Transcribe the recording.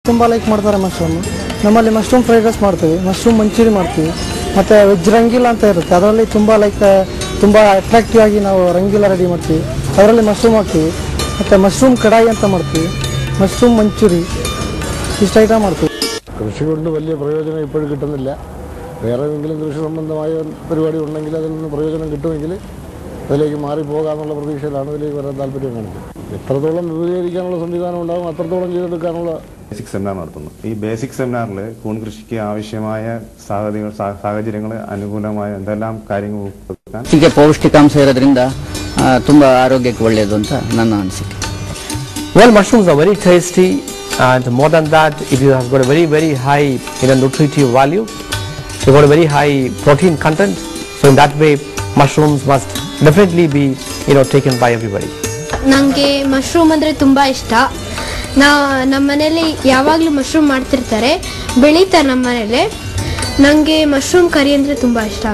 ತುಂಬ ಲೈಕ್ ಮಾಡ್ತಾರೆ ಮಶ್ರೂಮ್. ನಮ್ಮಲ್ಲಿ ಮಶ್ರೂಮ್ ಫ್ರೈಡ್ ರೈಸ್ ಮಾಡ್ತೀವಿ, ಮಶ್ರೂಮ್ ಮಂಚೂರಿ ಮಾಡ್ತೀವಿ, ಮತ್ತು ವೆಜ್ ರಂಗೀಲ ಅಂತ ಇರುತ್ತೆ, ಅದರಲ್ಲಿ ತುಂಬ ಅಟ್ರಾಕ್ಟಿವ್ ಆಗಿ ನಾವು ರಂಗೀಲ ರೆಡಿ ಮಾಡ್ತೀವಿ, ಅದರಲ್ಲಿ ಮಶ್ರೂಮ್ ಹಾಕ್ತೀವಿ. ಮತ್ತು ಮಶ್ರೂಮ್ ಕಡಾಯಿ ಅಂತ ಮಾಡ್ತೀವಿ, ಮಶ್ರೂಮ್ ಮಂಚೂರಿ, ಇಷ್ಟು ಐಟಮ್ ಮಾಡ್ತೀವಿ. കൃഷി കൊണ്ട് വലിയ പ്രയോജനം ഇപ്പോഴും കിട്ടുന്നില്ല. വേറെ ഏതെങ്കിലും കൃഷി സംബന്ധമായ പരിപാടി ഉണ്ടെങ്കിൽ അതിൽ നിന്ന് പ്രയോജനം കിട്ടുമെങ്കിൽ അതിലേക്ക് മാറിപ്പോകാമെന്നുള്ള പ്രതീക്ഷയിലാണ് ഇതിലേക്ക് വരാൻ താല്പര്യം കാണിക്കുന്നത്. എത്രത്തോളം വിപുലീകരിക്കാനുള്ള സംവിധാനം ഉണ്ടാകും അത്രത്തോളം ചെയ്തെടുക്കാനുള്ള ബേസിക് സെമിനാർ നടത്തുന്നു. ഈ ബേസിക് സെമിനാറിൽ കൂൺ കൃഷിക്ക് ആവശ്യമായ സാഹചര്യങ്ങൾ അനുകൂലമായ എന്തെല്ലാം കാര്യങ്ങൾ ಹೀಗೆ ಪೌಷ್ಟಿಕಾಂಶ ಇರೋದ್ರಿಂದ ತುಂಬಾ ಆರೋಗ್ಯಕ್ಕೆ ಒಳ್ಳೆಯದು ಅಂತ ನನ್ನ ಅನಿಸಿಕೆ. Well, mushrooms are very tasty, and more than that, it has got a very high nutritive value. It's got a very high protein content. So in that way, mushrooms must definitely be taken by everybody. ನನಗೆ mushroom ಅಂದರೆ ತುಂಬ ಇಷ್ಟ. ನಮ್ಮ ಮನೇಲಿ ಯಾವಾಗಲೂ mushroom ಮಾಡ್ತಿರ್ತಾರೆ, ಬೆಳೀತಾರೆ ನಮ್ಮ ಮನೇಲಿ. ನನಗೆ ಮಶ್ರೂಮ್ ಕರಿ ಅಂದರೆ ತುಂಬ ಇಷ್ಟ.